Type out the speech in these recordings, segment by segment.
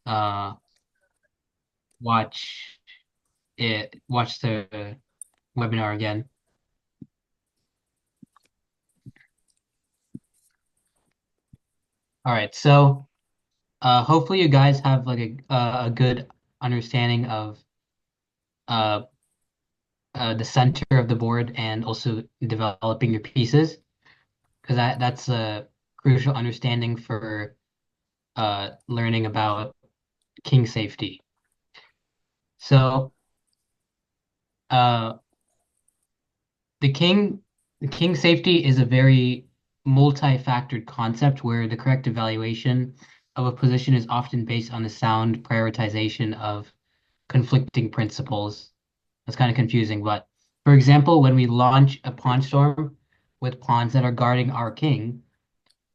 uh watch watch the webinar again. All right, so hopefully you guys have like a good understanding of uh the center of the board and also developing your pieces because that's a crucial understanding for learning about king safety. So uh the king the king safety is a very multi-factored concept where the correct evaluation of a position is often based on the sound prioritization of conflicting principles. That's kind of confusing, but for example, when we launch a pawn storm with pawns that are guarding our king,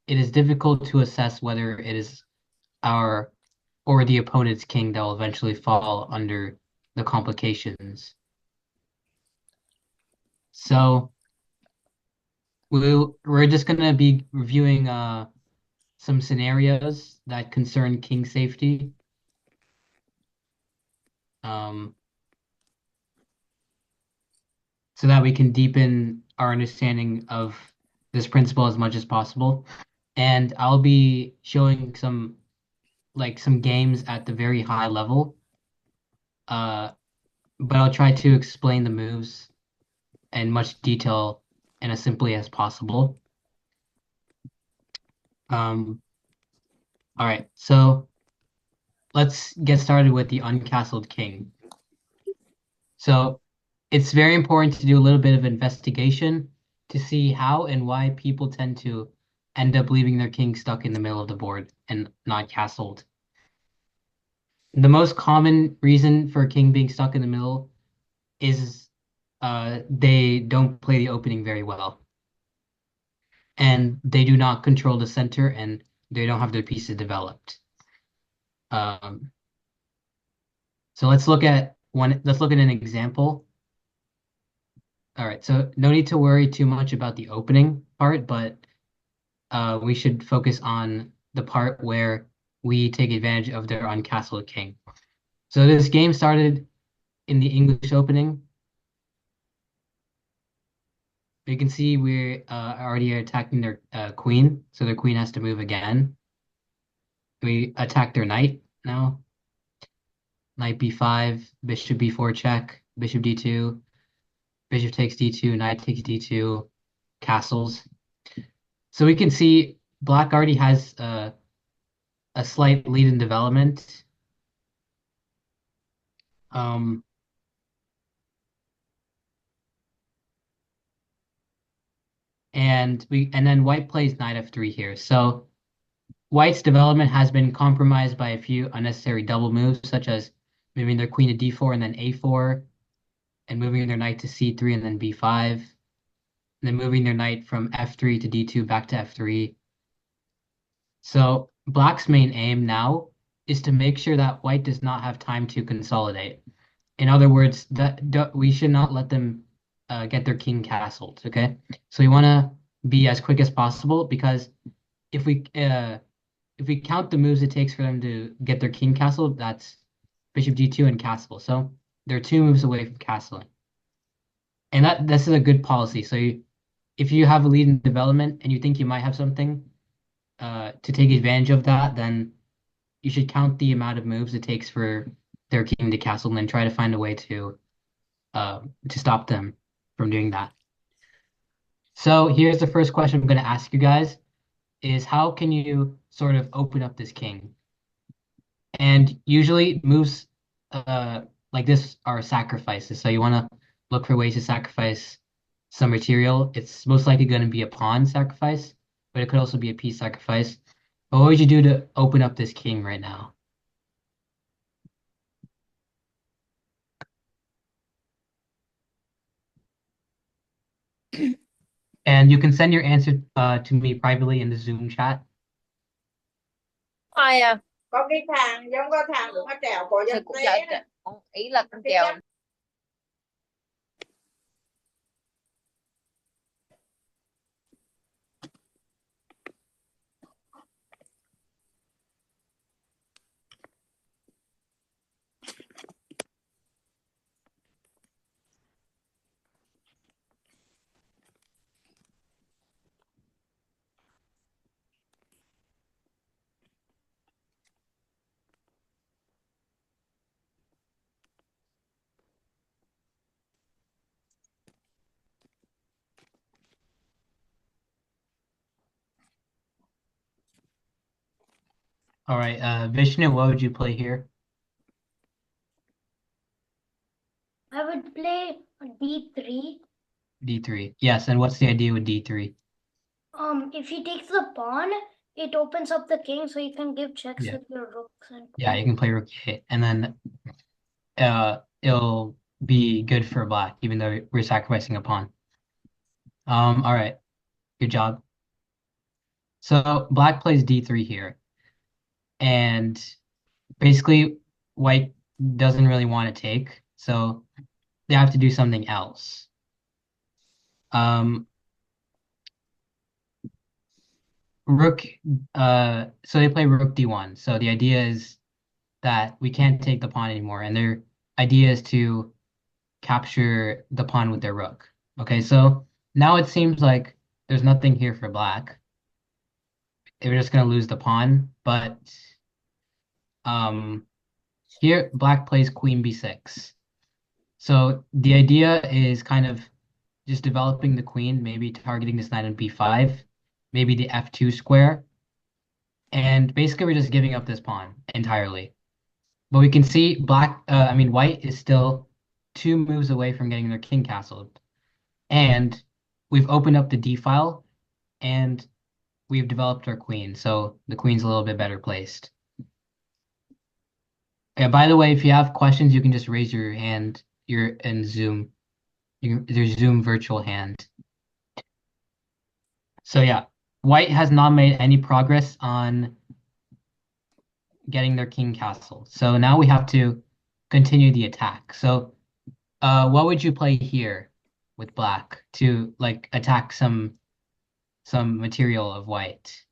it is difficult to assess whether it is our or the opponent's king that will eventually fall under the complications. So we're just gonna be reviewing some scenarios that concern king safety. Um, so that we can deepen our understanding of this principle as much as possible. And I'll be showing some games at the very high level. Uh, but I'll try to explain the moves in much detail and as simply as possible. Um, all right, so let's get started with the uncastled king. So it's very important to do a little bit of investigation to see how and why people tend to end up leaving their king stuck in the middle of the board and not castled. The most common reason for a king being stuck in the middle is they don't play the opening very well. And they do not control the center and they don't have their pieces developed. Um, so let's look at an example. All right, so no need to worry too much about the opening part, but we should focus on the part where we take advantage of their uncastled king. So this game started in the English opening. You can see we're already attacking their queen, so their queen has to move again. We attack their knight now. Knight b5, bishop b4 check, bishop d2, bishop takes d2, knight takes d2, castles. So we can see black already has a slight lead in development. Um, and then white plays knight f3 here. So white's development has been compromised by a few unnecessary double moves, such as moving their queen to d4 and then a4, and moving their knight to c3 and then b5, and then moving their knight from f3 to d2 back to f3. So black's main aim now is to make sure that white does not have time to consolidate. In other words, that we should not let them get their king castled. Okay, so we want to be as quick as possible because if we uh, if we count the moves it takes for them to get their king castled, that's bishop g2 and castle. So they're two moves away from castling, and this is a good policy. So if you have a lead in development and you think you might have something to take advantage of that, then you should count the amount of moves it takes for their king to castle and then try to find a way to stop them from doing that. So here's the first question I'm going to ask you guys is how can you sort of open up this king? And usually moves like this are sacrifices. So you want to look for ways to sacrifice some material. It's most likely going to be a pawn sacrifice, but it could also be a piece sacrifice. But what would you do to open up this king right now? And you can send your answer to me privately in the Zoom chat. Ai à, Có cái thang giống có thang của nó trèo cổ thì dân cũng té vậy. Ý là con Cái trèo chắc All right, Vishnu, what would you play here? I would play d3. D3. Yes, and what's the idea with D3? If he takes the pawn, it opens up the king, so you can give checks Yeah. with your rooks and Yeah, queen. you can play rook a8, and then it'll be good for black, even though we're sacrificing a pawn. All right, good job. So black plays D3 here, and basically white doesn't really want to take, so they have to do something else. Um, rook, so they play rook D1. So the idea is that we can't take the pawn anymore, and their idea is to capture the pawn with their rook. Okay, so now it seems like there's nothing here for black. We're just gonna lose the pawn, but um, here black plays queen b6. So the idea is kind of just developing the queen, maybe targeting this knight on b5, maybe the f2 square, and basically we're just giving up this pawn entirely. But we can see I mean white is still two moves away from getting their king castled, and we've opened up the d file, and we've developed our queen, so the queen's a little bit better placed. Yeah, by the way, if you have questions, you can just raise your hand. You're in Zoom. There's Zoom virtual hand. So yeah, white has not made any progress on getting their king castle. So now we have to continue the attack. So what would you play here with black to like attack some material of white?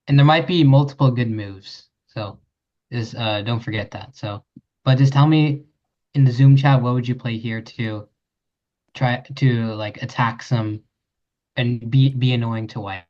And there might be multiple good moves. So just don't forget that. So but just tell me in the Zoom chat what would you play here to try to like attack some and be annoying to white.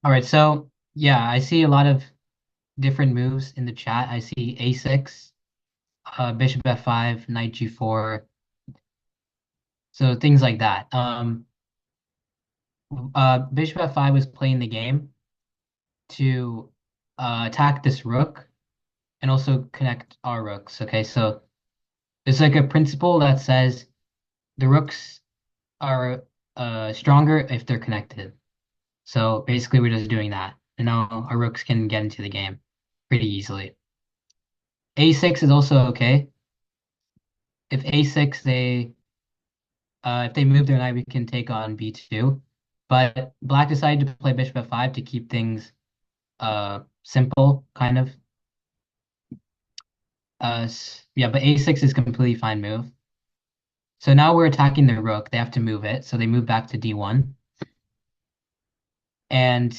All right, so yeah, I see a lot of different moves in the chat. I see a6, bishop f5, knight g4, so things like that. Bishop f5 was playing the game to attack this rook and also connect our rooks. Okay, so it's like a principle that says the rooks are stronger if they're connected. So basically, we're just doing that, and now our rooks can get into the game pretty easily. A6 is also okay. If A6 if they move their knight, we can take on B2. But Black decided to play Bishop F5 to keep things simple, kind of. Yeah, but A6 is completely fine move. So now we're attacking the rook. They have to move it, so they move back to D1. And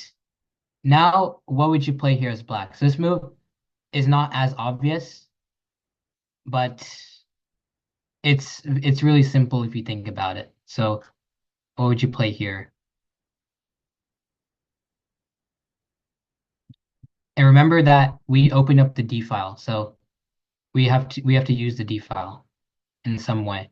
now, what would you play here as Black? So this move is not as obvious, but it's really simple if you think about it. So what would you play here? And remember that we opened up the D file, so we have to use the D file in some way.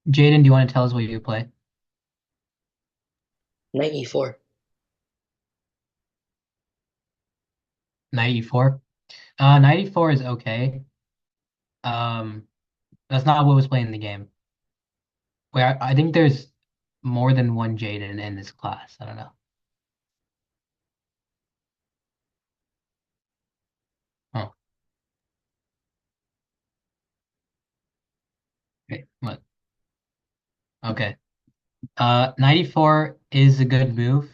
Jaden, do you want to tell us what you play? Knight e4. Knight e4. Knight e4 is okay. Um, that's not what was played in the game. Where I think there's more than one Jaden in this class. I don't know. Oh, okay. What? Okay. 94 is a good move.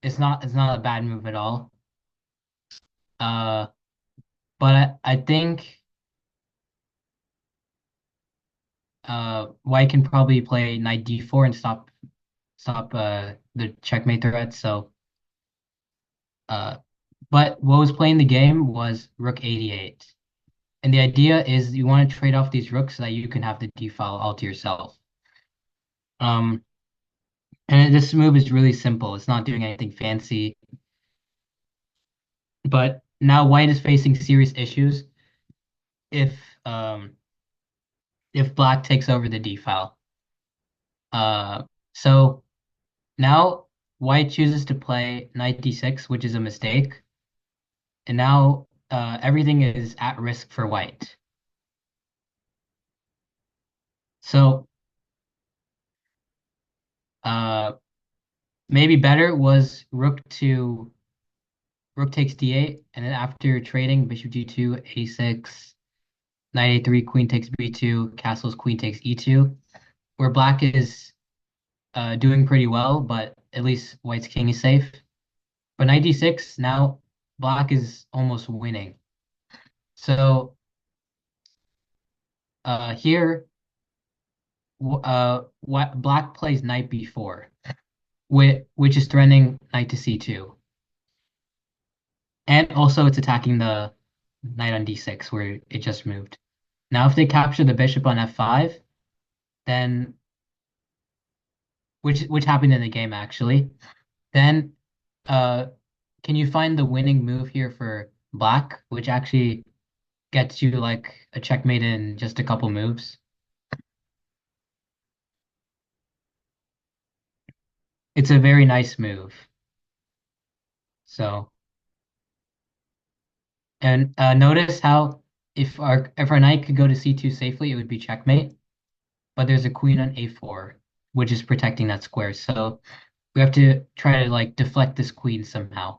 It's not a bad move at all. Uh, but I think White can probably play knight d4 and stop the checkmate threat. So uh, but what was playing the game was rook 88. And the idea is you want to trade off these rooks so that you can have the d file all to yourself. Um, and this move is really simple. It's not doing anything fancy. But now White is facing serious issues if um if Black takes over the d file. So now White chooses to play knight d6, which is a mistake, and now everything is at risk for White. So uh, maybe better was rook takes d8, and then after trading bishop g2, a6, knight a3, queen takes b2, castles, queen takes e2, where Black is doing pretty well, but at least White's king is safe. But knight d6, now Black is almost winning. So here, what Black plays knight b4, which is threatening knight to c2, and also it's attacking the knight on d6 where it just moved. Now, if they capture the bishop on f5, then which happened in the game actually, then uh, can you find the winning move here for Black, which actually gets you like a checkmate in just a couple moves? It's a very nice move. So, and notice how if our knight could go to c2 safely, it would be checkmate. But there's a queen on a4, which is protecting that square. So we have to try to like deflect this queen somehow.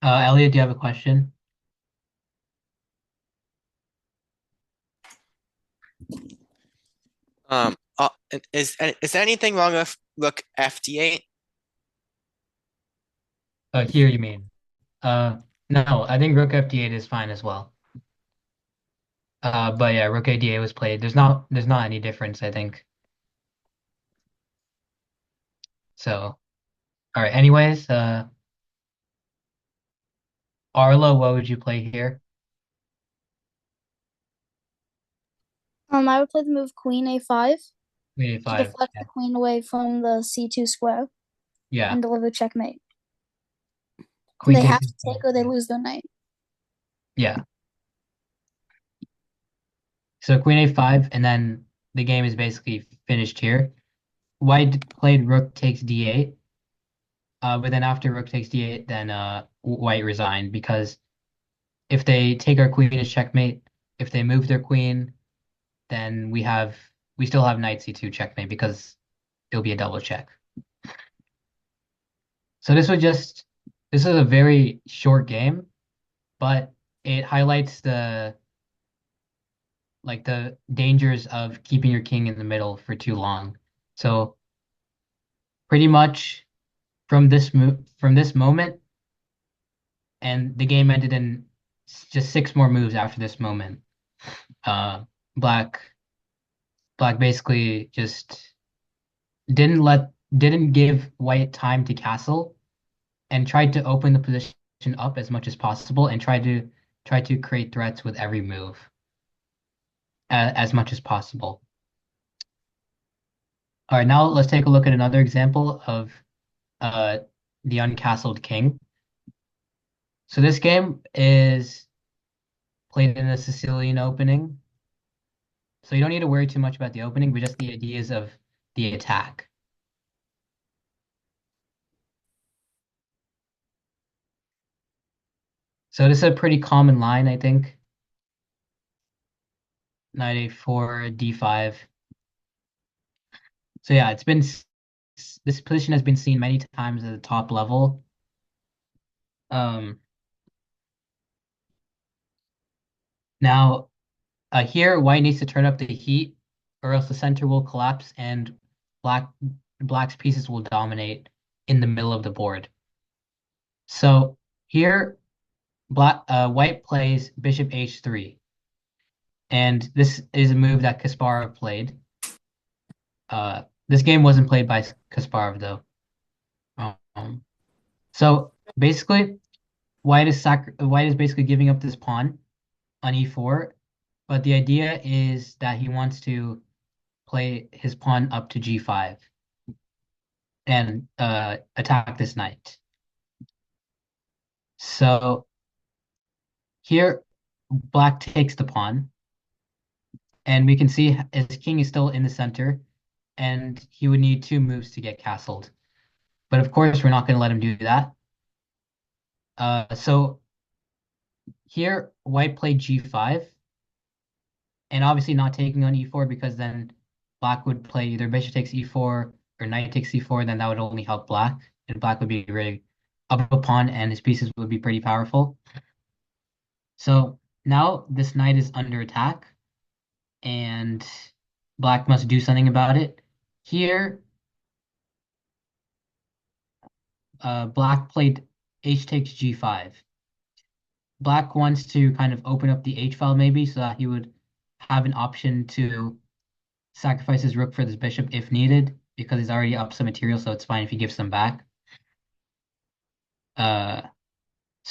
Elliot, do you have a question? Is there anything wrong with rook fd8? Here you mean? Uh, no, I think rook fd8 is fine as well. But yeah, rook a8 was played. There's not any difference, I think. So, all right. Anyways, Arlo, what would you play here? I would play the move queen a5 Queen to a5. deflect Yeah. the queen away from the c2 square Yeah. and deliver checkmate. Queen They takes have to take or they lose their knight. Yeah. So queen a5, and then the game is basically finished here. White played rook takes d8. But then after rook takes d8, then white resigned because if they take our queen as checkmate, if they move their queen, then we still have knight c2 checkmate because it'll be a double check. So this is a very short game, but it highlights the dangers of keeping your king in the middle for too long. So pretty much from this moment, and the game ended in just 6 more moves after this moment. Uh, Black Black basically just didn't give White time to castle and tried to open the position up as much as possible and try to create threats with every move as much as possible. All right, now let's take a look at another example of uh, the uncastled king. So this game is played in the Sicilian opening. So you don't need to worry too much about the opening, but just the ideas of the attack. So this is a pretty common line, I think. Knight a4, d5. So yeah, this position has been seen many times at the top level. Um, Now here white needs to turn up the heat, or else the center will collapse and black black's pieces will dominate in the middle of the board. So here white plays bishop h3, and this is a move that Kasparov played. This game wasn't played by Kasparov though. So basically, white is basically giving up this pawn on e4, but the idea is that he wants to play his pawn up to g5 and attack this knight. So here, black takes the pawn, and we can see his king is still in the center, and he would need 2 moves to get castled. But of course, we're not going to let him do that. So here, white played g5, and obviously not taking on e4 because then black would play either bishop takes e4 or knight takes e4, then that would only help black, and black would be really up a pawn, and his pieces would be pretty powerful. So now this knight is under attack, and black must do something about it. Here, black played h takes g5. Black wants to kind of open up the h file maybe so that he would have an option to sacrifice his rook for this bishop if needed, because he's already up some material, so it's fine if he gives them back. Uh,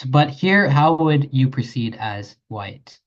but here, how would you proceed as white?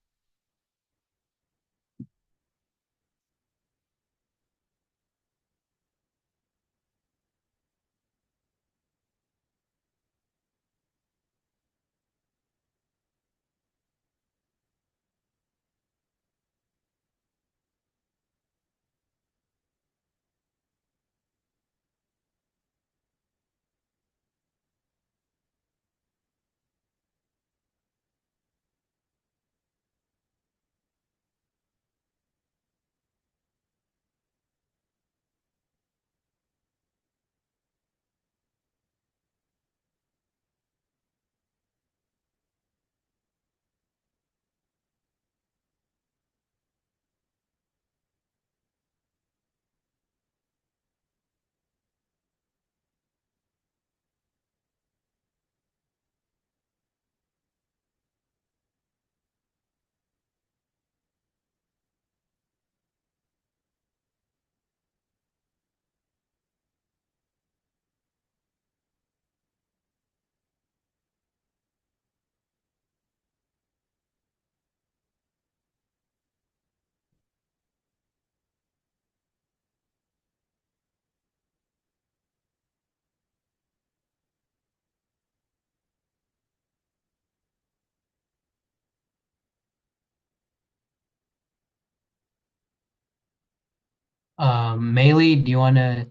Melee, do you want to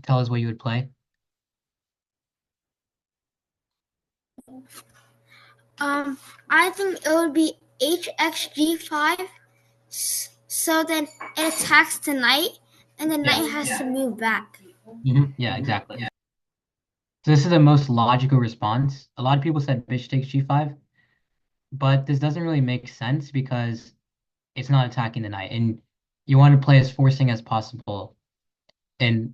tell us what you would play? I think it would be HXG5. So then it attacks the knight, and the knight has to move back. Yeah, exactly. So this is the most logical response. A lot of people said bishop takes g5, but this doesn't really make sense because it's not attacking the knight, and you want to play as forcing as possible in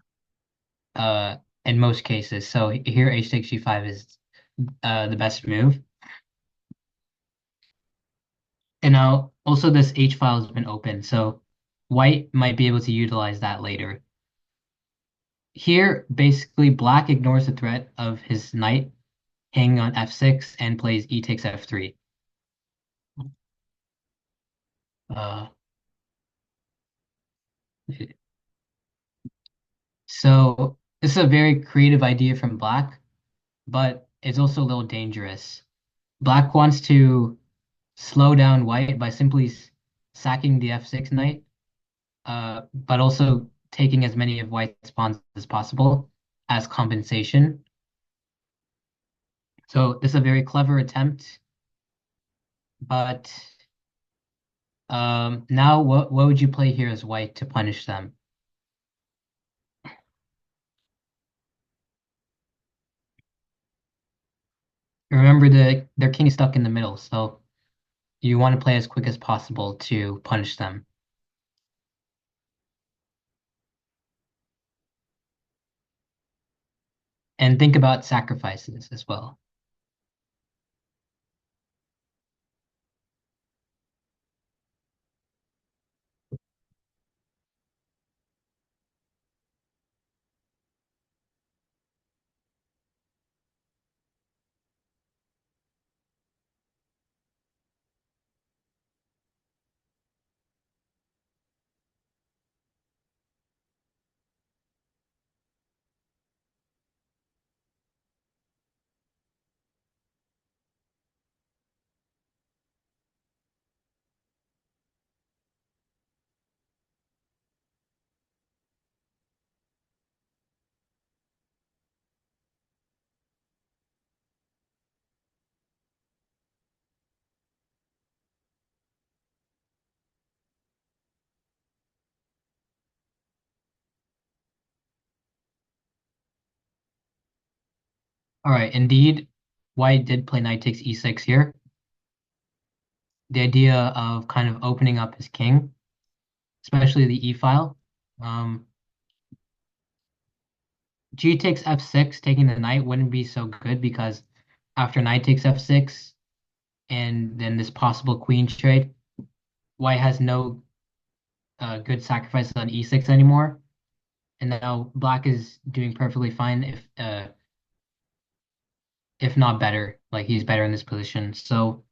uh in most cases. So here h takes g5 is the best move. And now also this h file has been open, so white might be able to utilize that later. Here, basically, black ignores the threat of his knight hanging on f6 and plays e takes f3. Uh, so this is a very creative idea from black, but it's also a little dangerous. Black wants to slow down white by simply sacking the f6 knight, but also taking as many of white's pawns as possible as compensation. So this is a very clever attempt, but now what would you play here as white to punish them? Remember their king is stuck in the middle, so you want to play as quick as possible to punish them. And think about sacrifices as well. All right, indeed, white did play knight takes e6 here. The idea of kind of opening up his king, especially the e file. Um, G takes f6, taking the knight wouldn't be so good because after knight takes f6 and then this possible queen trade, white has no good sacrifices on e6 anymore. And now black is doing perfectly fine if not better. Like he's better in this position. So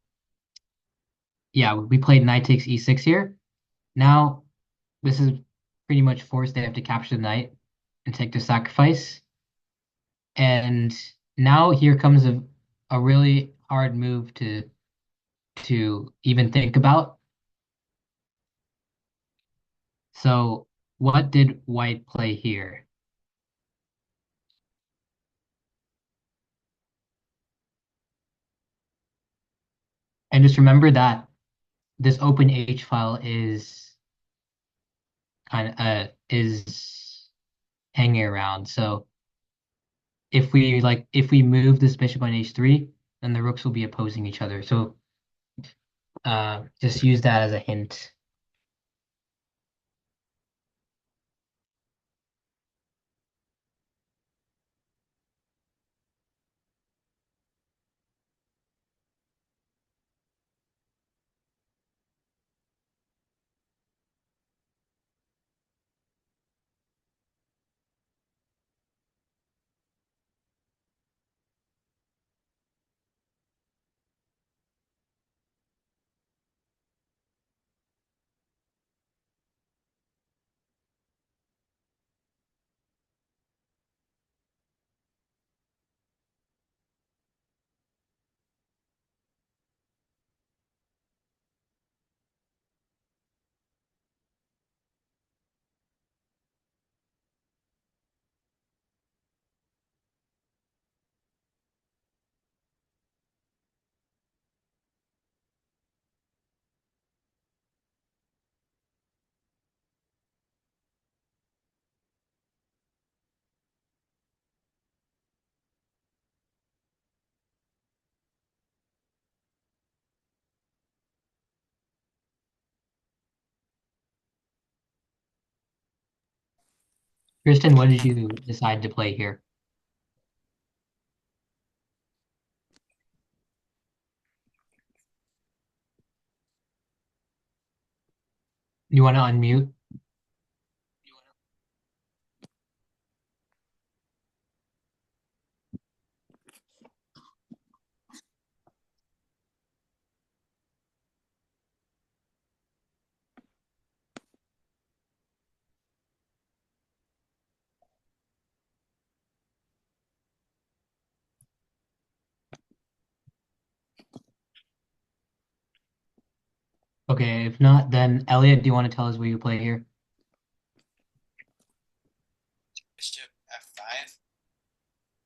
yeah, we played knight takes e6 here. Now this is pretty much forced. They have to capture the knight and take the sacrifice. And now here comes a really hard move to even think about. So what did white play here? And just remember that this open H file is kind of is hanging around. So if we move this bishop on h3, then the rooks will be opposing each other. So just use that as a hint. Kristen, what did you decide to play here? You want to unmute? Okay, if not, then Elliot, do you want to tell us what you play here? Bishop F5.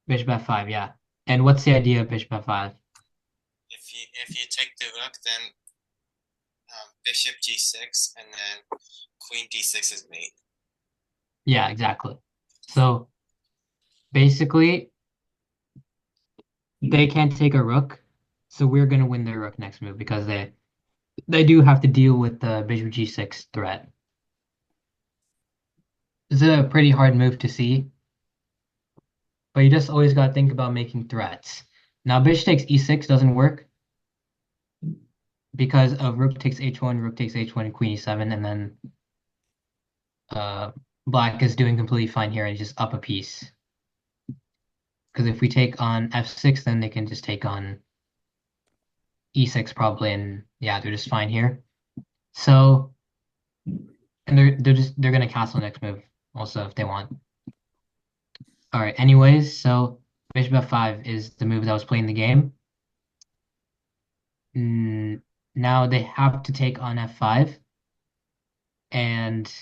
Bishop F5, yeah. And what's the idea of Bishop F5? If you take the rook, then Bishop G6, and then Queen D6 is mate. Yeah, exactly. So basically, they can't take a rook, so we're gonna win their rook next move because they do have to deal with the Bishop G6 threat. It's a pretty hard move to see, but you just always gotta think about making threats. Now, Bishop takes E6 doesn't work because of rook takes H1, rook takes H1, and Queen E7, and then Black is doing completely fine here and just up a piece. Because if we take on F6, then they can just take on E6 probably, and yeah, they're just fine here. So, and they're gonna castle next move also if they want. All right. Anyways, so Bishop F5 is the move that was playing the game. Now they have to take on F5, and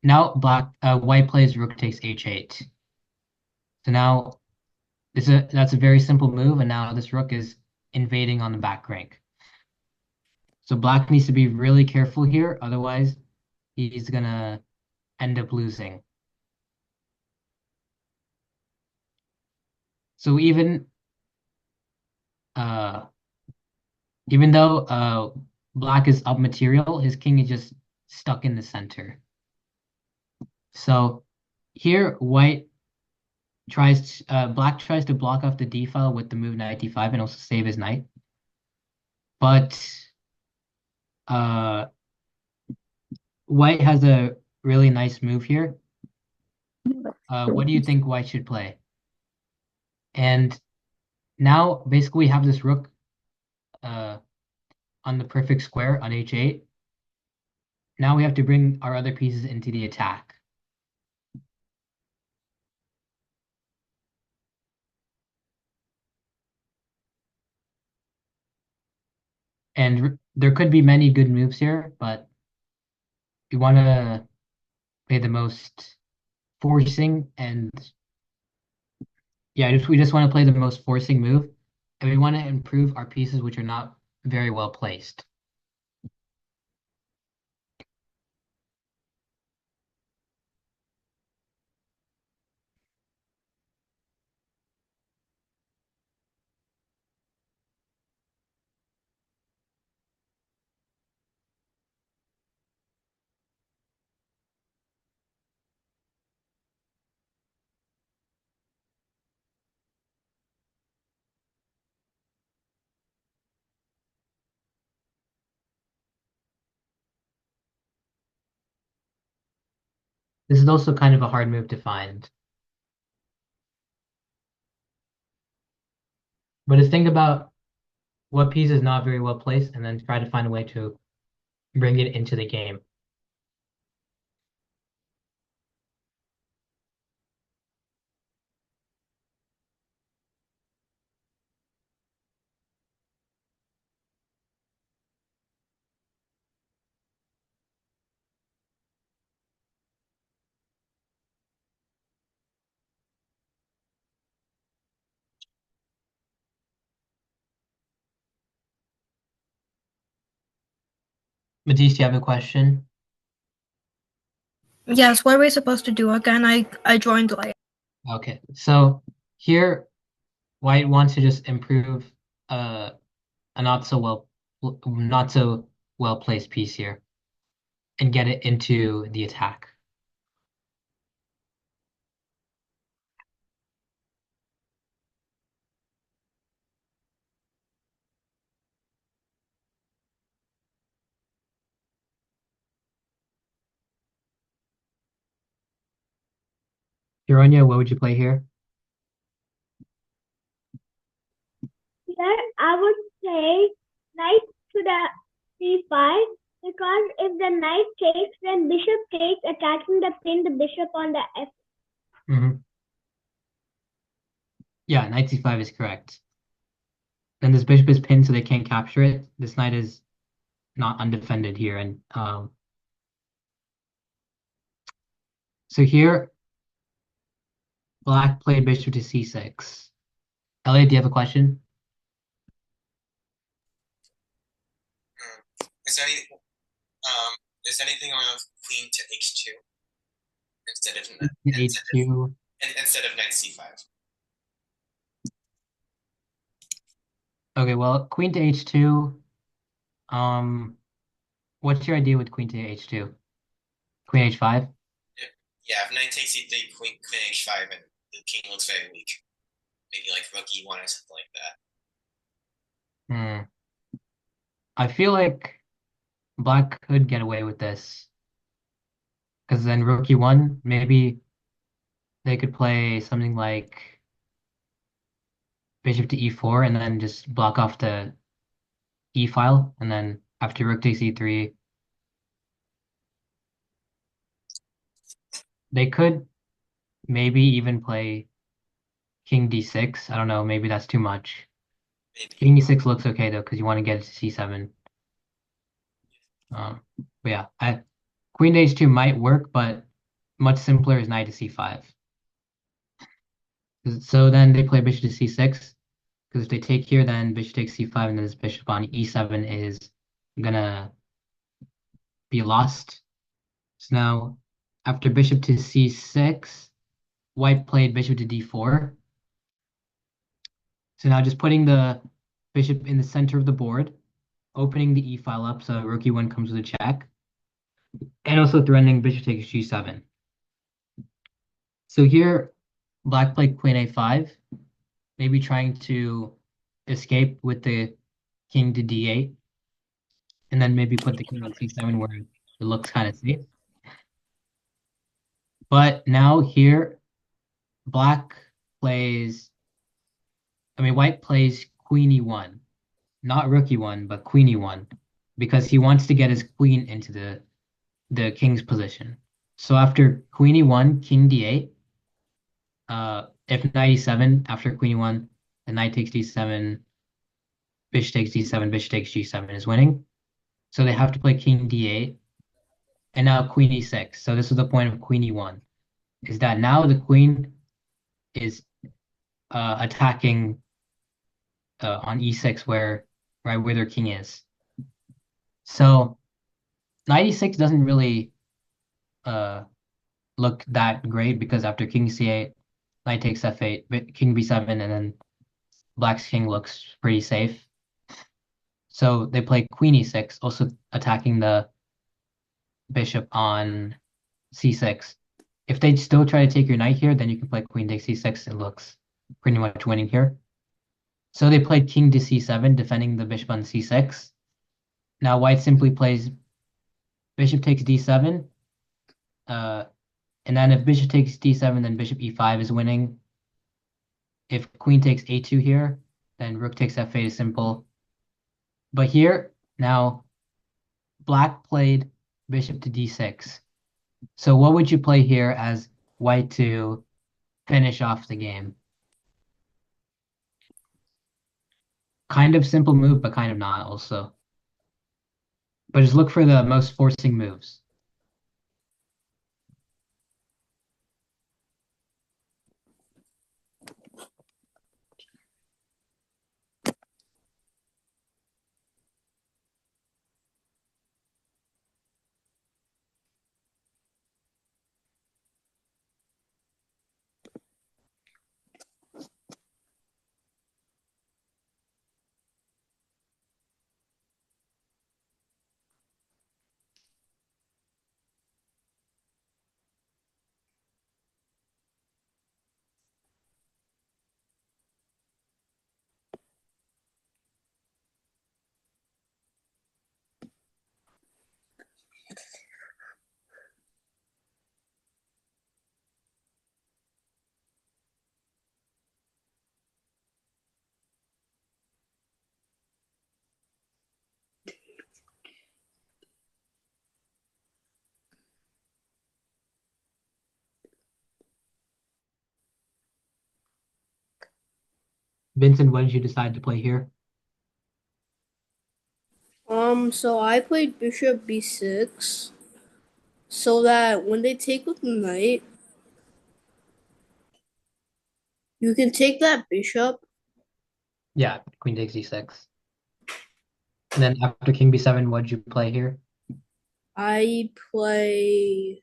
now White plays Rook takes H8. So now that's a very simple move, and now this Rook is invading on the back rank. So Black needs to be really careful here, otherwise he's gonna end up losing. So uh even though Black is up material, his king is just stuck in the center. So here Black tries to block off the d file with the move knight d5 and also save his knight. But uh White has a really nice move here. What do you think White should play? And now basically we have this rook uh on the perfect square on h8. Now we have to bring our other pieces into the attack. And there could be many good moves here, but we want to play the most forcing and yeah, we just want to play the most forcing move, and we want to improve our pieces which are not very well placed. This is also kind of a hard move to find. But just think about what piece is not very well placed and then try to find a way to bring it into the game. Matisse, do you have a question? Yes, what are we supposed to do again? I joined late. Okay, so here White wants to just improve a not so well placed piece here and get it into the attack. Hironya, what would you play here? Here I would say knight to the c5 because if the knight takes, then bishop takes, attacking the pin the bishop on the f. Mm-hmm. Yeah, knight c5 is correct. Then this bishop is pinned so they can't capture it. This knight is not undefended here. And so here, black played bishop to c6. Elliot, do you have a question? Is there any is anything on queen to h2 instead of H2. instead of knight c5? Okay, well, queen to h2. What's your idea with queen to h2? Queen h5? Yeah, if knight takes e3, queen h5, and the king looks very weak. Maybe like rook e1 or something like that. I feel like black could get away with this. Because then rook e1, maybe they could play something like bishop to e4 and then just block off the e file. And then after rook takes e3, they could maybe even play king d6. I don't know, maybe that's too much. Maybe. King e6 looks okay though, because you want to get it to c7. But yeah, queen to h2 might work, but much simpler is knight to c5. So then they play bishop to c6, because if they take here, then bishop takes c5, and then this bishop on e7 is gonna be lost. So now, after bishop to c6, white played bishop to d4. So now just putting the bishop in the center of the board, opening the e file up so rook e1 comes with a check, and also threatening bishop takes g7. So here, black played queen a5, maybe trying to escape with the king to d8, and then maybe put the king on c7 where it looks kind of safe. But now here, white plays queen e1, not rook e1, but queen e1, because he wants to get his queen into the king's position. So after queen e1, king d8, if knight e7, after queen e1, the knight takes d7, bishop takes d7, bishop takes g7 is winning. So they have to play king d8, and now queen e6. So this is the point of queen e1, is that now the queen is attacking on e6 where their king is. So knight e6 doesn't really look that great because after king c8, knight takes f8, king b7, and then black's king looks pretty safe. So they play queen e6, also attacking the bishop on c6. If they still try to take your knight here, then you can play queen takes c6. It looks pretty much winning here. So they played king to c7, defending the bishop on c6. Now white simply plays bishop takes d7. And then if bishop takes d7, then bishop e5 is winning. If queen takes a2 here, then rook takes f8 is simple. But here, now, black played bishop to d6. So what would you play here as white to finish off the game? Kind of simple move, but kind of not also. But just look for the most forcing moves. Vincent, what did you decide to play here? So I played bishop b6 so that when they take with the knight, you can take that bishop. Yeah, queen takes d6. And then after king b7, what did you play here? I play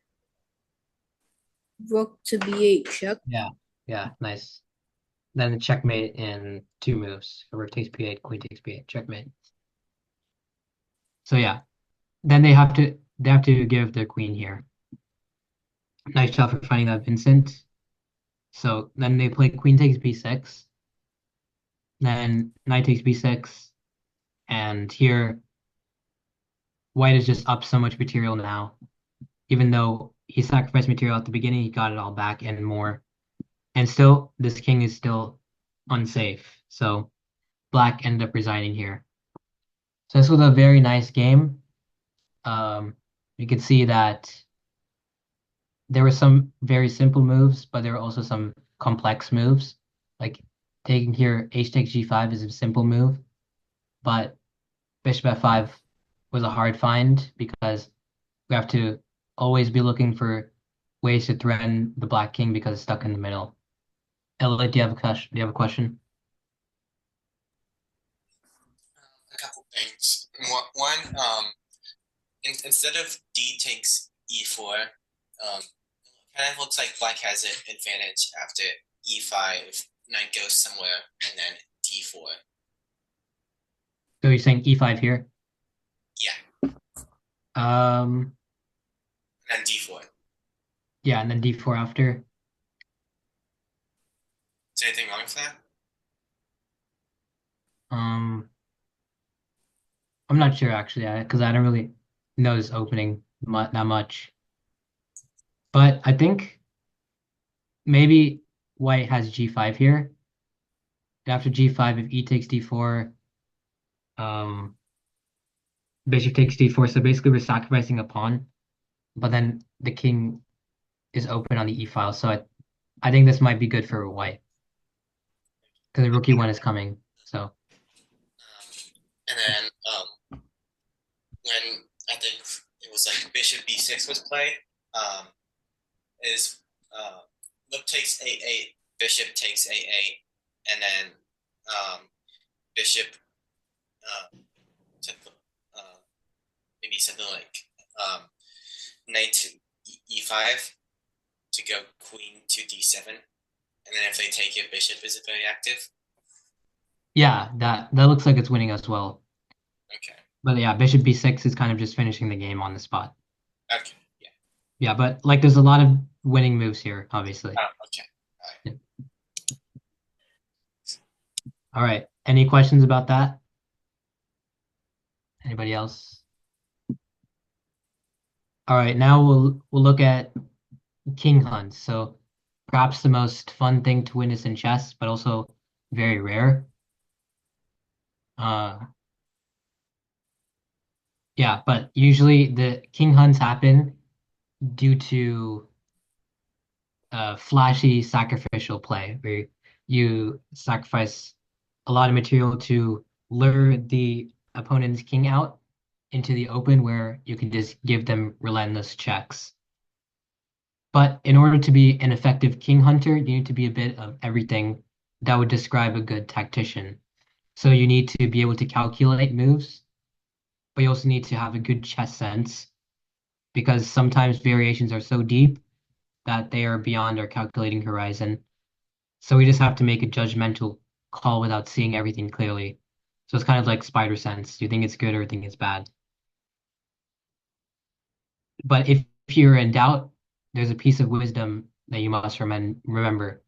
rook to b8 check. Yeah, nice. Then the checkmate in 2 moves. Rook takes b8, queen takes b8, checkmate. So yeah, then they have to give their queen here. Nice job for finding that, Vincent. So then they play queen takes b6, then knight takes b6, and here white is just up so much material now. Even though he sacrificed material at the beginning, he got it all back and more. And still, this king is still unsafe. So black ended up resigning here. So this was a very nice game. You can see that there were some very simple moves, but there were also some complex moves. Like taking here h takes g5 is a simple move, but bishop f5 was a hard find because we have to always be looking for ways to threaten the black king because it's stuck in the middle. Elliot, do you have a question? Do you have a question? A couple things. One, instead of d takes e4, kind of looks like black has an advantage after e5. Knight goes somewhere, and then d4. So you're saying e5 here? Yeah, Um, and then d4. yeah, and then d4 after. Is there anything wrong with that? Um, I'm not sure actually, because I don't really know this opening that much. But I think maybe white has g5 here. After g5, if e takes d4, um, bishop takes d4. So basically, we're sacrificing a pawn, but then the king is open on the e file. So I think this might be good for white because the rook e1 is coming. So And then when I think it was like bishop b6 was played, is rook takes a8, bishop takes a8, and then bishop took maybe something like knight to e5 to go queen to d7, and then if they take it, bishop is very active. yeah, that looks like it's winning as well. Okay. But yeah, bishop b6 is kind of just finishing the game on the spot. Okay. Yeah. Yeah, but like there's a lot of winning moves here, obviously. Oh, okay. All right. Any questions about that? Anybody else? All right, now we'll look at king hunts. So perhaps the most fun thing to witness in chess, but also very rare. Yeah, but usually the king hunts happen due to flashy sacrificial play, where you sacrifice a lot of material to lure the opponent's king out into the open where you can just give them relentless checks. But in order to be an effective king hunter, you need to be a bit of everything that would describe a good tactician. So you need to be able to calculate moves, but you also need to have a good chess sense because sometimes variations are so deep that they are beyond our calculating horizon. So we just have to make a judgmental call without seeing everything clearly. So it's kind of like spider sense. Do you think it's good or think it's bad? But if you're in doubt, there's a piece of wisdom that you must remember.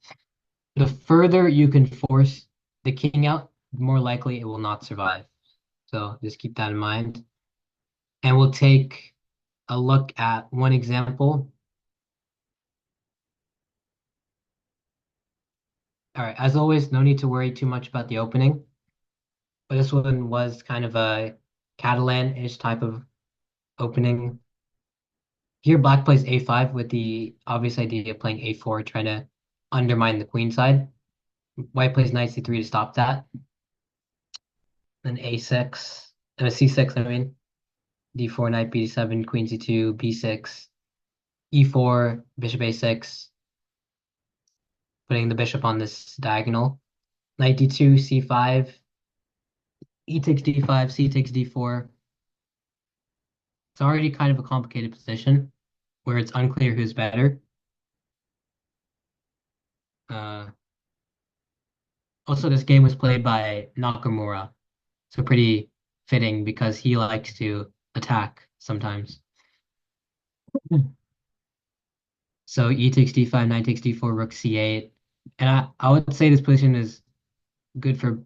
The further you can force the king out, the more likely it will not survive. So just keep that in mind. And we'll take a look at one example. All right, as always, no need to worry too much about the opening. But this one was kind of a Catalan-ish type of opening. Here, black plays a5 with the obvious idea of playing a4, trying to undermine the queen side. White plays knight c3 to stop that. Then a6, c6, I mean. d4, knight b7, queen c2, b6, e4, bishop a6, putting the bishop on this diagonal. Knight d2, c5, e takes d5, c takes d4. It's already kind of a complicated position where it's unclear who's better. Also, this game was played by Nakamura, so pretty fitting because he likes to attack sometimes. So e takes d5, knight takes d4, rook c8. And I would say this position is good for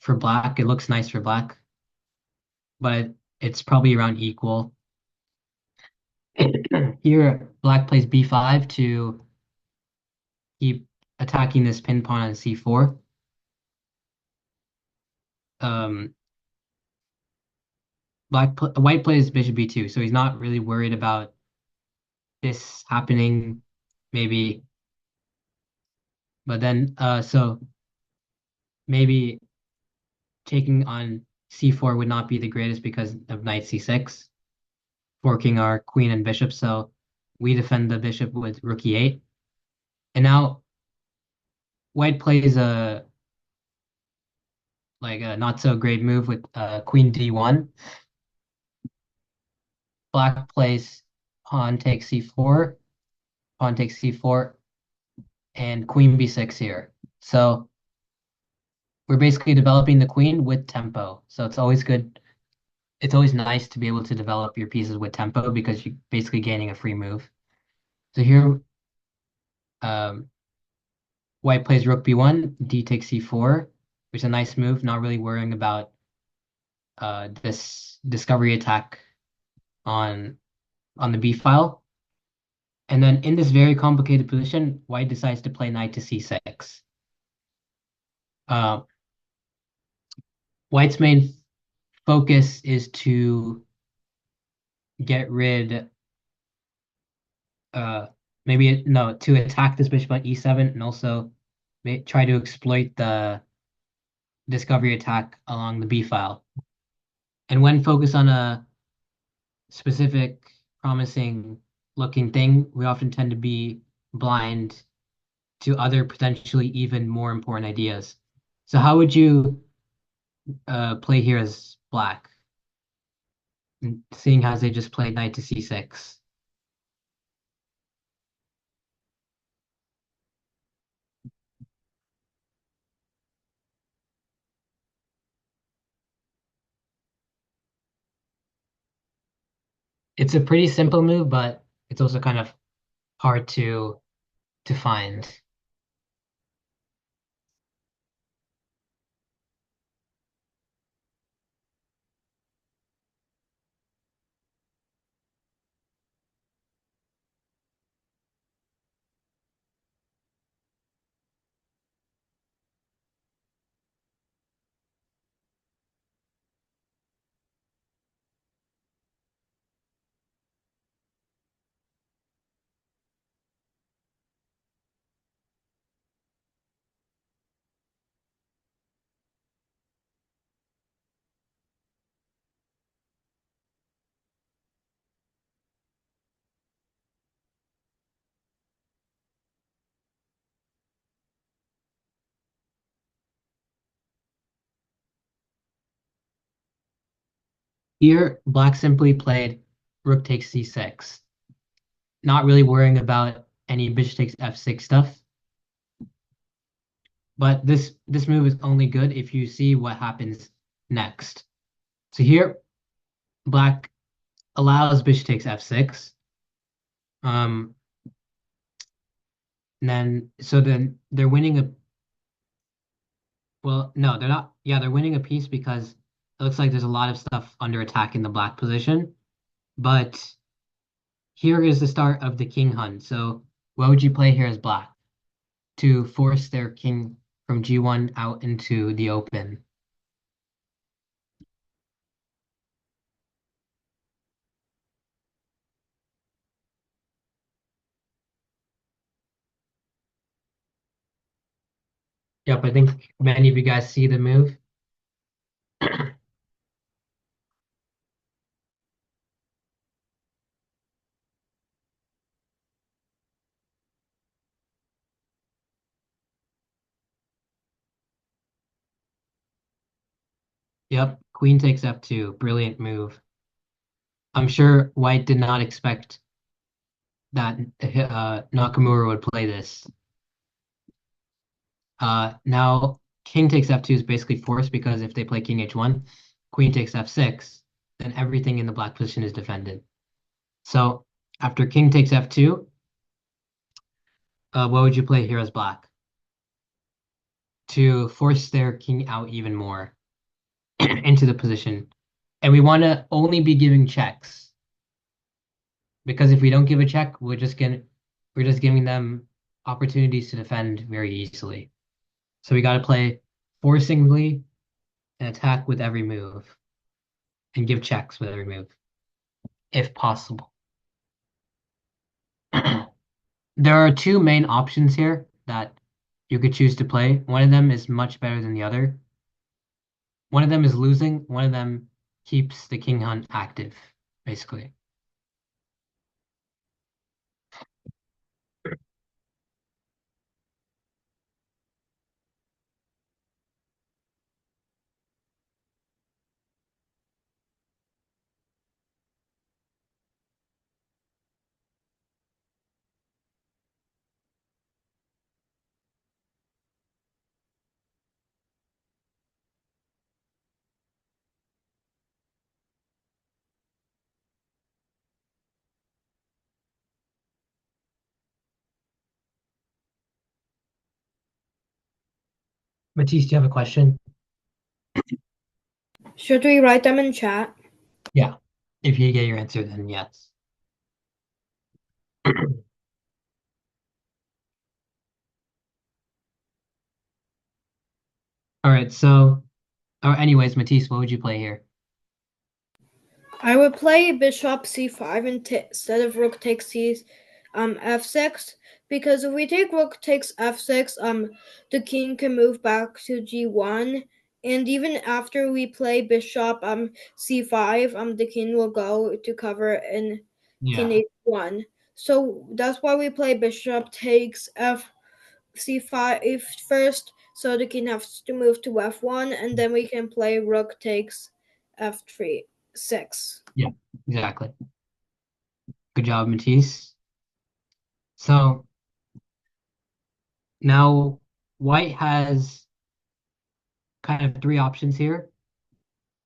black. It looks nice for black, but it's probably around equal. Here, black plays b5 to keep attacking this pin pawn on c4. Um, white plays bishop b2, so he's not really worried about this happening, maybe. But then, so maybe taking on c4 would not be the greatest because of knight c6, forking our queen and bishop. So we defend the bishop with rook e8. And now white plays a not so great move with queen d1. Black plays pawn takes c4, pawn takes c4, and queen b6 here. So we're basically developing the queen with tempo. So it's always good. It's always nice to be able to develop your pieces with tempo because you're basically gaining a free move. So here, um, white plays rook b1, d takes c4, which is a nice move, not really worrying about this discovery attack on the b file. And then in this very complicated position, white decides to play knight to c6. Uh, White's main focus is to get rid, maybe no, to attack this bishop on e7 and also try to exploit the discovery attack along the b file. And when focused on a specific promising looking thing, we often tend to be blind to other potentially even more important ideas. So how would you play here as black, seeing as they just played knight to c6? It's a pretty simple move, but it's also kind of hard to find. Here, black simply played rook takes c6, not really worrying about any bishop takes f6 stuff. But this move is only good if you see what happens next. So here, black allows bishop takes f6. Um, and then they're winning a well, no, they're not. Yeah, they're winning a piece because it looks like there's a lot of stuff under attack in the black position. But here is the start of the king hunt. So what would you play here as black to force their king from g1 out into the open? Yep, I think many of you guys see the move. Yep, queen takes f2. Brilliant move. I'm sure white did not expect that Nakamura would play this. Now king takes f2 is basically forced because if they play king h1, queen takes f6, then everything in the black position is defended. So after king takes f2, what would you play here as black? To force their king out even more into the position. And we want to only be giving checks. Because if we don't give a check, we're just giving them opportunities to defend very easily. So we got to play forcingly and attack with every move and give checks with every move, if possible. There are two main options here that you could choose to play. One of them is much better than the other. One of them is losing, one of them keeps the king hunt active, basically. Matisse, do you have a question? Should we write them in chat? Yeah. If you get your answer, then yes. All right, so, or anyways, Matisse, what would you play here? I would play bishop c5 instead of rook takes f6, because if we take rook takes f6, the king can move back to g1, and even after we play bishop c5, the king will go to cover in king h1. So that's why we play bishop takes c5 first, so the king has to move to f1, and then we can play rook takes f3 6. Yeah, exactly. Good job, Matisse. So now white has kind of three options here.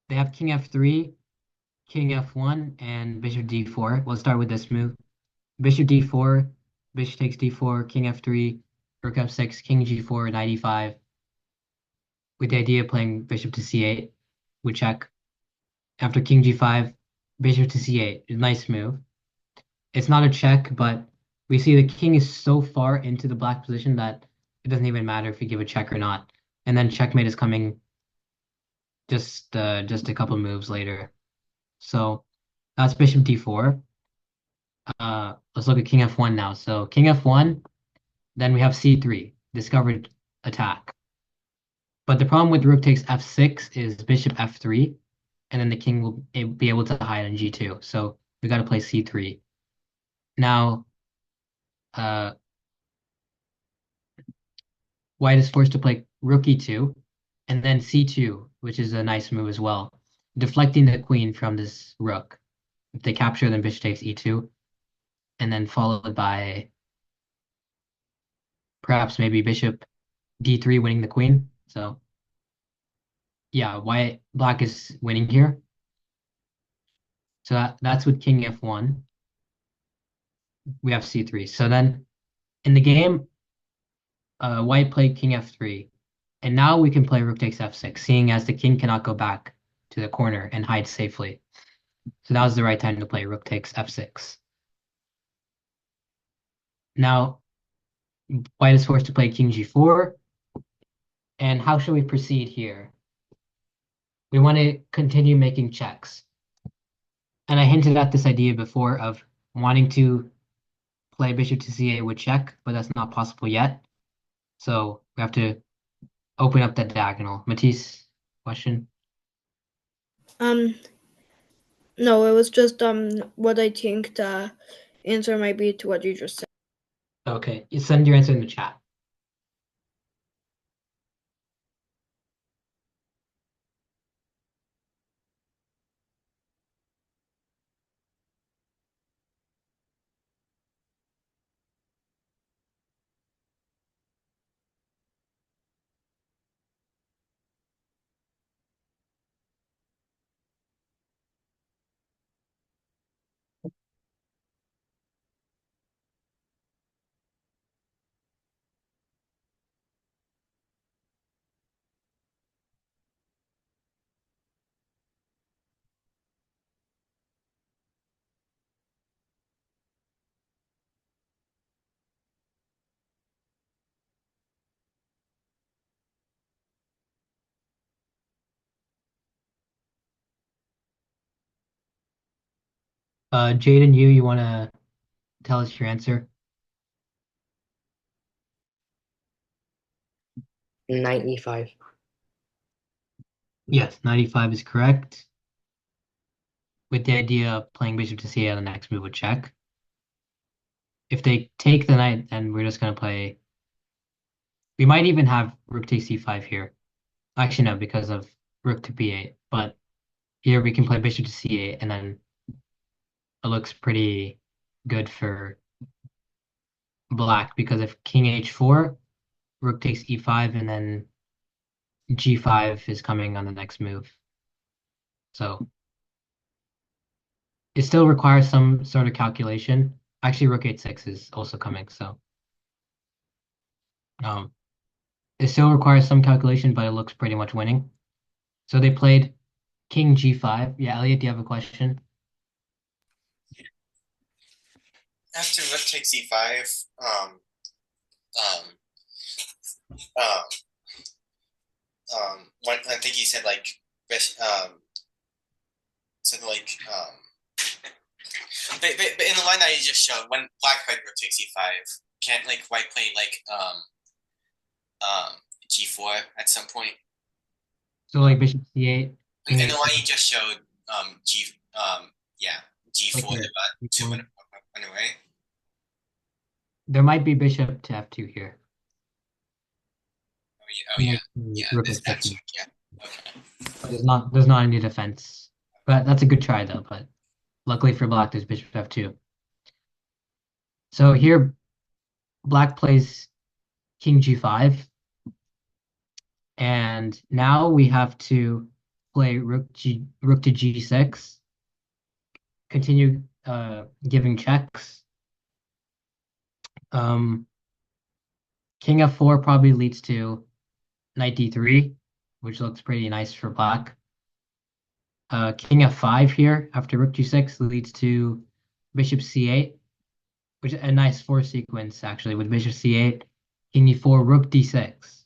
They have king f3, king f1, and bishop d4. We'll start with this move. Bishop d4, bishop takes d4, king f3, rook f6, king g4, knight e5, with the idea of playing bishop to c8. We check. After king g5, bishop to c8. Nice move. It's not a check, but we see the king is so far into the black position that it doesn't even matter if we give a check or not. And then checkmate is coming just a couple moves later. So that's bishop d4. Let's look at king f1 now. So king f1, then we have c3, discovered attack. But the problem with rook takes f6 is bishop f3, and then the king will be able to hide on g2. So we got to play c3. Now, white is forced to play rook e2, and then c2, which is a nice move as well, deflecting the queen from this rook. If they capture, then bishop takes e2, and then followed by perhaps maybe bishop d3 winning the queen. So yeah, black is winning here. So that's with king f1. We have c3. So then in the game, white played king f3. And now we can play rook takes f6, seeing as the king cannot go back to the corner and hide safely. So that was the right time to play rook takes f6. Now, white is forced to play king g4. And how should we proceed here? We want to continue making checks. And I hinted at this idea before of wanting to play bishop to c8 with check, but that's not possible yet. So we have to open up that diagonal. Matisse, question? No, it was just what I think the answer might be to what you just said. Okay, you send your answer in the chat. Jaden, you want to tell us your answer? 95. Yes, 95 is correct. With the idea of playing bishop to c8 on the next move with check. If they take the knight, then we're just going to play. We might even have rook takes c5 here. Actually, no, because of rook to b8. But here we can play bishop to c8, and then it looks pretty good for black because if king h4, rook takes e5, and then g5 is coming on the next move. So it still requires some sort of calculation. Actually, rook h6 is also coming, so um, it still requires some calculation, but it looks pretty much winning. So they played king g5. Yeah, Elliot, do you have a question? After rook takes e5, um, um, when I think you said like said like but in the line that you just showed, when black played rook takes e5, can't like white play like g4 at some point? So like bishop c8. In the line you just showed, yeah, g4 Okay. about 2 went away. There might be bishop to f2 here. Oh yeah, Rook this f2. check, yeah. Okay. There's not any defense. But that's a good try though, but luckily for black there's bishop f2. So here black plays king g5. And now we have to play rook to g6. Continue giving checks. King f4 probably leads to knight d3, which looks pretty nice for black. King f5 here after rook g6 leads to bishop c8, which is a nice four sequence actually with bishop c8, king e4, rook d6.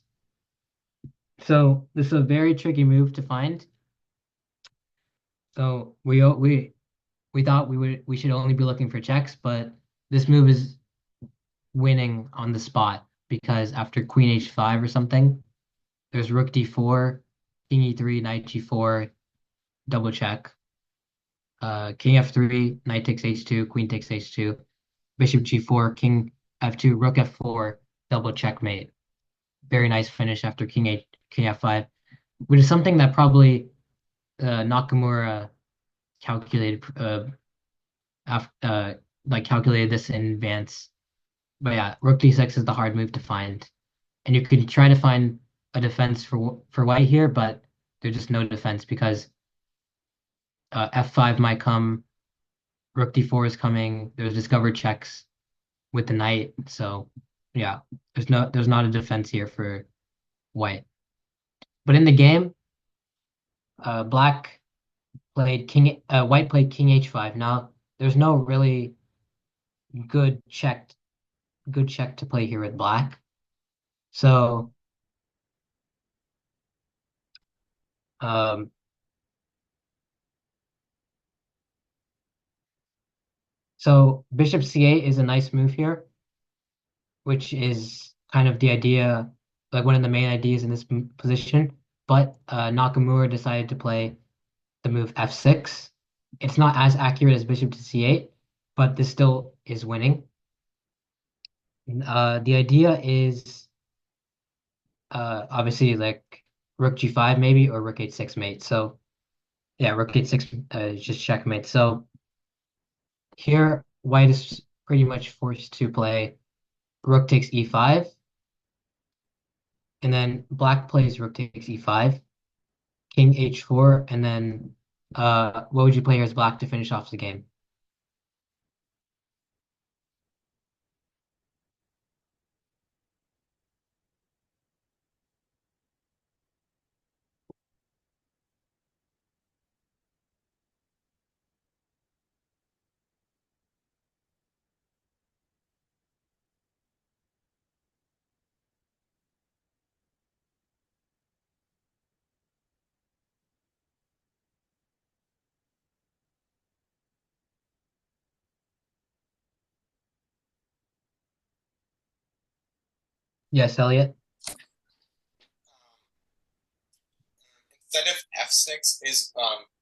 So this is a very tricky move to find. So we thought we should only be looking for checks, but this move is winning on the spot because after queen h5 or something, there's rook d4, king e3, knight g4, double check. King f3, knight takes h2, queen takes h2, bishop g4, king f2, rook f4, double checkmate. Very nice finish after king f5, which is something that probably Nakamura calculated like calculated this in advance. But yeah, rook d6 is the hard move to find, and you could try to find a defense for white here, but there's just no defense because f5 might come, rook d4 is coming. There's discovered checks with the knight, so yeah, there's not a defense here for white. But in the game, black played white played king h5. Now there's no really good check to play here with black. So um, so bishop c8 is a nice move here, which is kind of the idea like one of the main ideas in this position. But Nakamura decided to play the move f6. It's not as accurate as bishop to c8, but this still is winning. The idea is obviously like rook g5 maybe or rook h6 mate. So yeah, rook h6 is just checkmate. So here white is pretty much forced to play rook takes e5, and then black plays rook takes e5, king h4, and then what would you play here as black to finish off the game? Yes, Elliot. Instead of f6, is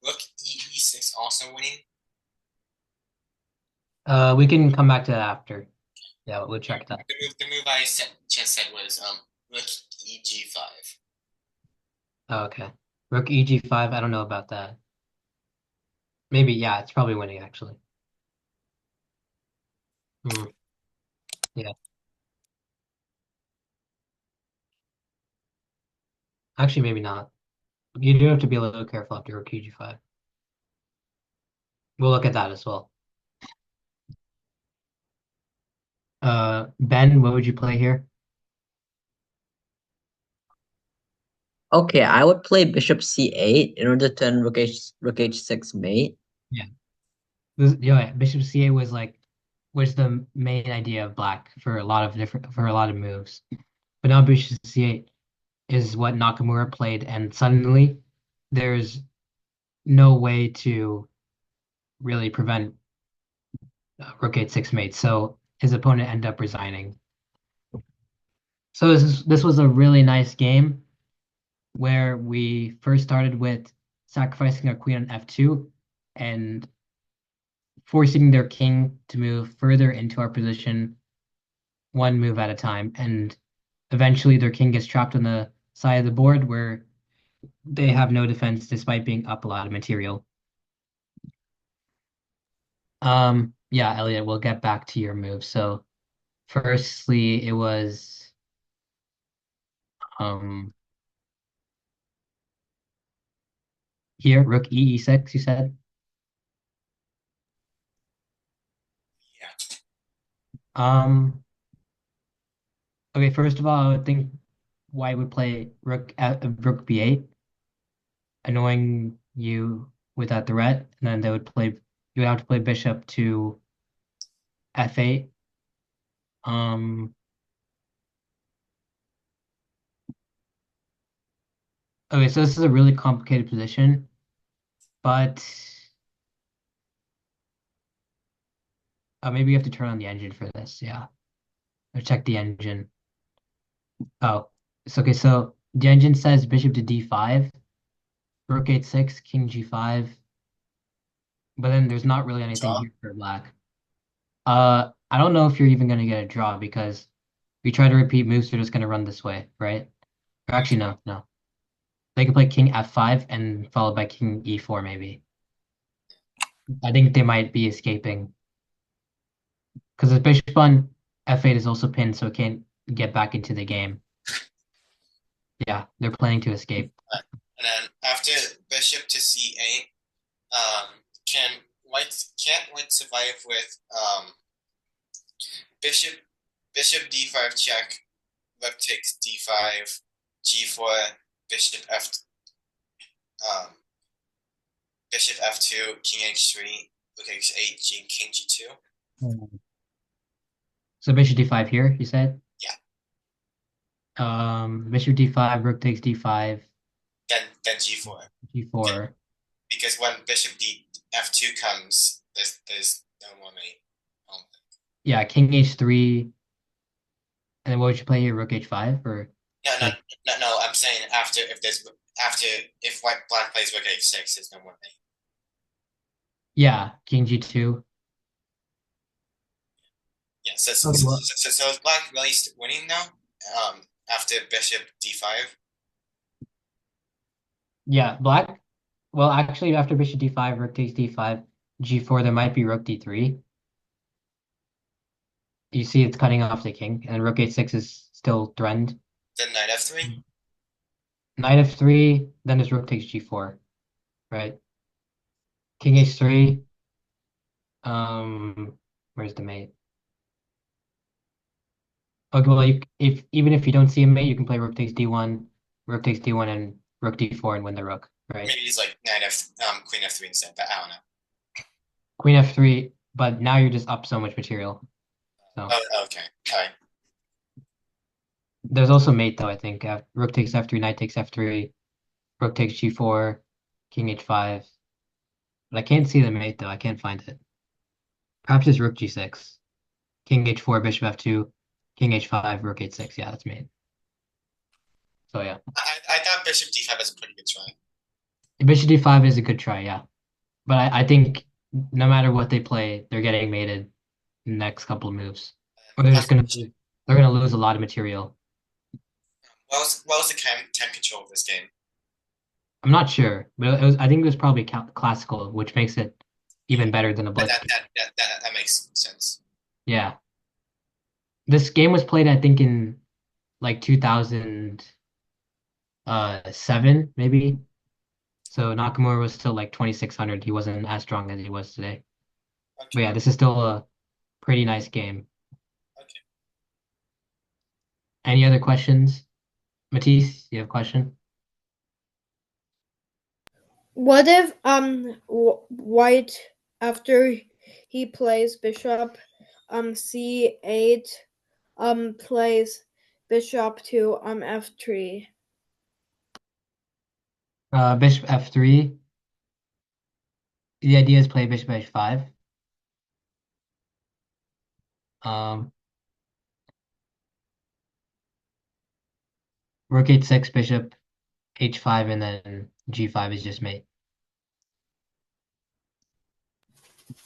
rook e6 also winning? We can come back to that after. Yeah, we'll check that. The move I just said was rook eg5. Oh, okay. Rook eg5, I don't know about that. Maybe, yeah, it's probably winning actually. Hmm. Yeah. Actually, maybe not. You do have to be a little careful after rook eg5. We'll look at that as well. Ben, what would you play here? Okay, I would play bishop c8 in order to turn rook h6 mate. Yeah. Yeah, bishop c8 was the main idea of black for a lot of moves. But now bishop c8 is what Nakamura played, and suddenly there's no way to really prevent rook h6 mate. So his opponent ended up resigning. So this was a really nice game where we first started with sacrificing our queen on f2 and forcing their king to move further into our position one move at a time. And eventually their king gets trapped on the side of the board where they have no defense despite being up a lot of material. Yeah, Elliot, we'll get back to your move. So firstly, it was um here, rook e6, you said? Yeah. Okay, first of all, I would think white would play rook b8, annoying you with that threat, and then you would have to play bishop to f8. Um, okay, so this is a really complicated position, but maybe you have to turn on the engine for this. Yeah, or check the engine. Oh, it's okay. So the engine says bishop to d5, rook h6, king g5, but then there's not really anything Draw. here for black. I don't know if you're even gonna get a draw because if you try to repeat moves, they're just gonna run this way, right? Or actually, no. They could play king f5 and followed by king e4 maybe. I think they might be escaping because the bishop on f8 is also pinned, so it can't get back into the game. Yeah, they're planning to escape. And then after bishop to c8, can't white survive with bishop d5 check, rook takes d5, g4, bishop f um bishop f2, king h3, rook h8, king g2. So bishop d5 here, you said? Yeah. Bishop d5, rook takes d5, Then g4. g4. Because when bishop d f2 comes, there's no more mate. I don't think. Yeah, king h3. And then what would you play here? Rook h5 or No, no, Like, no. I'm saying if black plays rook h6, there's no more mate. yeah, king g2. Yeah. So Okay, well, is black really winning now? After bishop d5. yeah, black. Well, actually, after bishop d5, rook takes d5, g4, there might be rook d3. You see it's cutting off the king, and rook h6 is still threatened. Then knight f3. Knight f3, then there's rook takes g4, right? King h3. Where's the mate? Okay, well, if even if you don't see a mate, you can play rook takes d1, and rook d4 and win the rook, right? Maybe he's like queen f3 instead, but I don't know. Queen f3, but now you're just up so much material. So Oh, okay. All right. there's also mate though, I think. Rook takes f3, knight takes f3, rook takes g4, king h5. But I can't see the mate though. I can't find it. Perhaps it's rook g6, king h4, bishop f2, king h5, rook h6. Yeah, that's mate. So yeah, I thought bishop d5 was a pretty good try. bishop d5 is a good try, yeah. But I think no matter what they play, they're getting mated in the next couple of moves, or they're gonna lose a lot of material. What was the time control of this game? I'm not sure, but I think it was probably classical, which makes it even better than a blitz. That makes sense. Yeah, this game was played, I think, in like 2007, maybe. So Nakamura was still like 2600. He wasn't as strong as he was today. But Okay. yeah, this is still a pretty nice game. Okay. Any other questions? Matisse, you have a question? What if white, after he plays bishop c8, plays bishop to f3? Bishop f3. The idea is play bishop h5. Um, Rook h6, bishop h5, and then g5 is just mate.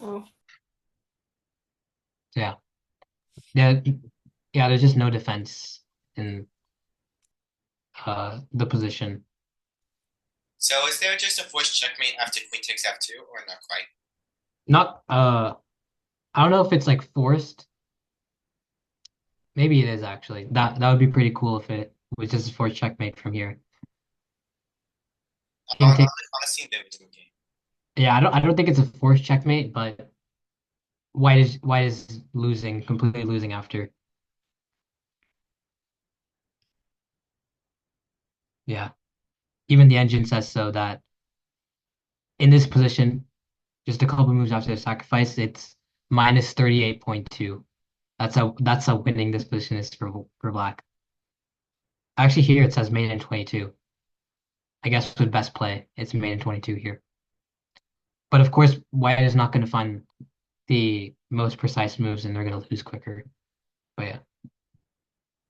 Oh. So yeah. Yeah, yeah, there's just no defense in the position. So is there just a forced checkmate after queen takes f2, or not quite? Not I don't know if it's like forced. Maybe it is actually. That would be pretty cool if it was just a forced checkmate from here. King takes. Honestly, the game. Yeah, I don't think it's a forced checkmate, but white is losing, completely losing after. Yeah. Even the engine says so that in this position, just a couple moves after the sacrifice, it's minus 38.2. That's how winning this position is for black. Actually, here it says mate in 22. I guess with best play, it's mate in 22 here. But of course, white is not going to find the most precise moves, and they're going to lose quicker. But yeah.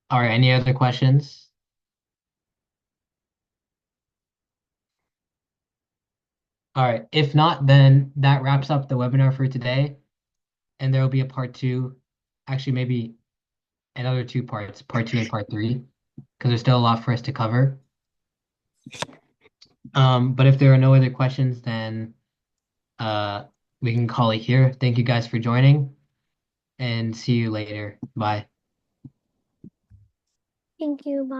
All right. Any other questions? All right. If not, then that wraps up the webinar for today, and there will be a part two. Actually, maybe another two parts, part two and part three, because there's still a lot for us to cover. But if there are no other questions, then we can call it here. Thank you guys for joining, and see you later. Bye. Thank you. Bye.